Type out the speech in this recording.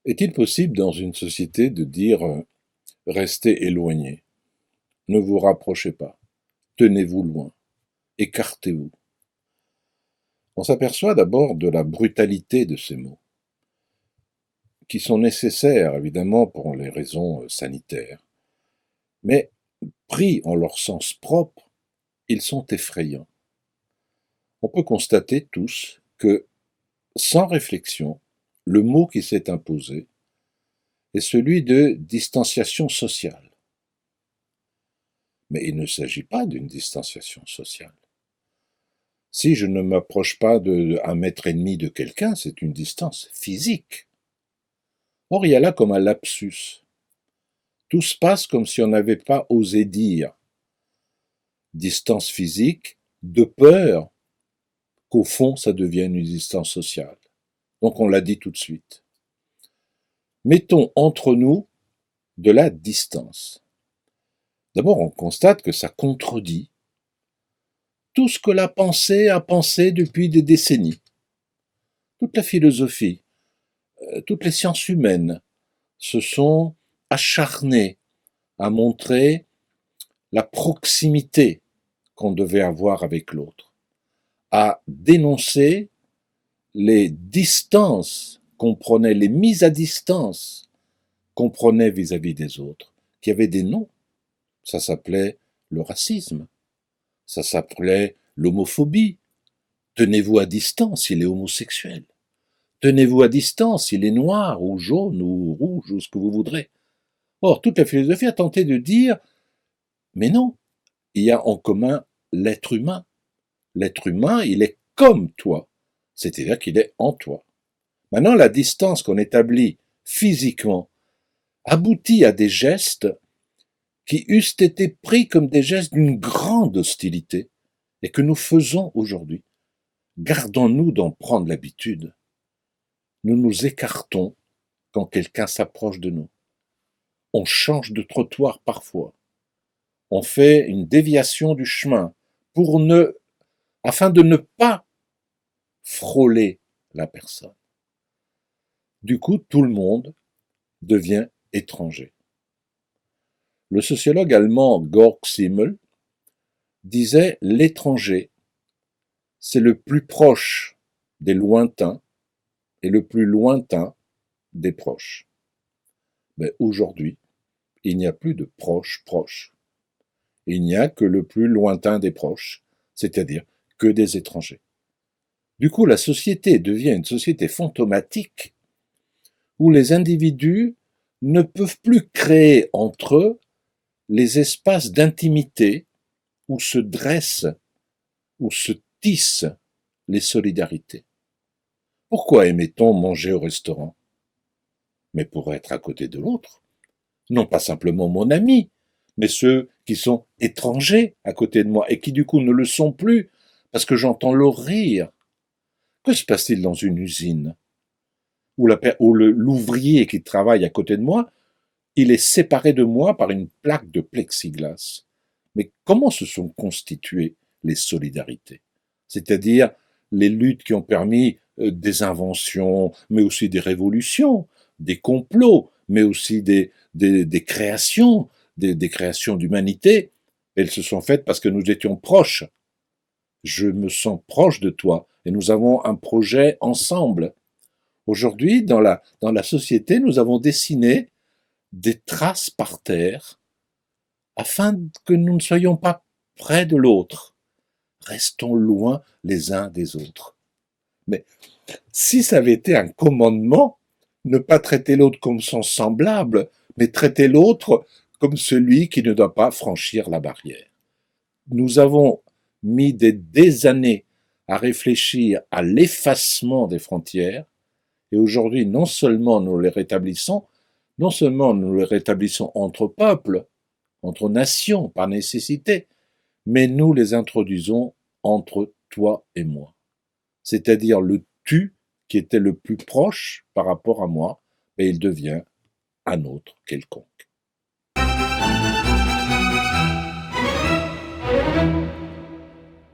Est-il possible dans une société de dire restez éloignés, ne vous rapprochez pas, tenez-vous loin, écartez-vous? On s'aperçoit d'abord de la brutalité de ces mots, qui sont nécessaires évidemment pour les raisons sanitaires, mais pris en leur sens propre, ils sont effrayants. On peut constater tous que, sans réflexion, le mot qui s'est imposé est celui de distanciation sociale. Mais il ne s'agit pas d'une distanciation sociale. Si je ne m'approche pas de 1,5 mètre de quelqu'un, c'est une distance physique. Or, il y a là comme un lapsus. Tout se passe comme si on n'avait pas osé dire distance physique, de peur qu'au fond, ça devienne une distance sociale. Donc on l'a dit tout de suite. Mettons entre nous de la distance. D'abord, on constate que ça contredit tout ce que la pensée a pensé depuis des décennies. Toute la philosophie, toutes les sciences humaines se sont acharnées à montrer la proximité qu'on devait avoir avec l'autre, à dénoncer les distances qu'on prenait, les mises à distance qu'on prenait vis-à-vis des autres, qui avaient des noms. Ça s'appelait le racisme, ça s'appelait l'homophobie. Tenez-vous à distance, il est homosexuel. Tenez-vous à distance, il est noir ou jaune ou rouge ou ce que vous voudrez. Or, toute la philosophie a tenté de dire, mais non, il y a en commun l'être humain. L'être humain, il est comme toi, c'est-à-dire qu'il est en toi. Maintenant, la distance qu'on établit physiquement aboutit à des gestes qui eussent été pris comme des gestes d'une grande hostilité et que nous faisons aujourd'hui. Gardons-nous d'en prendre l'habitude. Nous nous écartons quand quelqu'un s'approche de nous. On change de trottoir parfois. On fait une déviation du chemin afin de ne pas frôler la personne. Du coup, tout le monde devient étranger. Le sociologue allemand Georg Simmel disait l'étranger, c'est le plus proche des lointains et le plus lointain des proches. Mais aujourd'hui, il n'y a plus de proches. Il n'y a que le plus lointain des proches, c'est-à-dire que des étrangers. Du coup, la société devient une société fantomatique où les individus ne peuvent plus créer entre eux les espaces d'intimité où se dressent, où se tissent les solidarités. Pourquoi aimait-on manger au restaurant? Mais pour être à côté de l'autre. Non pas simplement mon ami, mais ceux qui sont étrangers à côté de moi et qui du coup ne le sont plus parce que j'entends leur rire. Que se passe-t-il dans une usine où l'ouvrier qui travaille à côté de moi, il est séparé de moi par une plaque de plexiglas? Mais comment se sont constituées les solidarités? C'est-à-dire les luttes qui ont permis des inventions, mais aussi des révolutions, des complots, mais aussi des créations, des créations d'humanité. Elles se sont faites parce que nous étions proches. Je me sens proche de toi et nous avons un projet ensemble. Aujourd'hui, dans la société, nous avons dessiné des traces par terre afin que nous ne soyons pas près de l'autre. Restons loin les uns des autres. Mais si ça avait été un commandement, ne pas traiter l'autre comme son semblable, mais traiter l'autre comme celui qui ne doit pas franchir la barrière. Nous avons mis des années à réfléchir à l'effacement des frontières, et aujourd'hui, non seulement nous les rétablissons entre peuples, entre nations, par nécessité, mais nous les introduisons entre toi et moi. C'est-à-dire le tu qui était le plus proche par rapport à moi, et il devient un autre quelconque.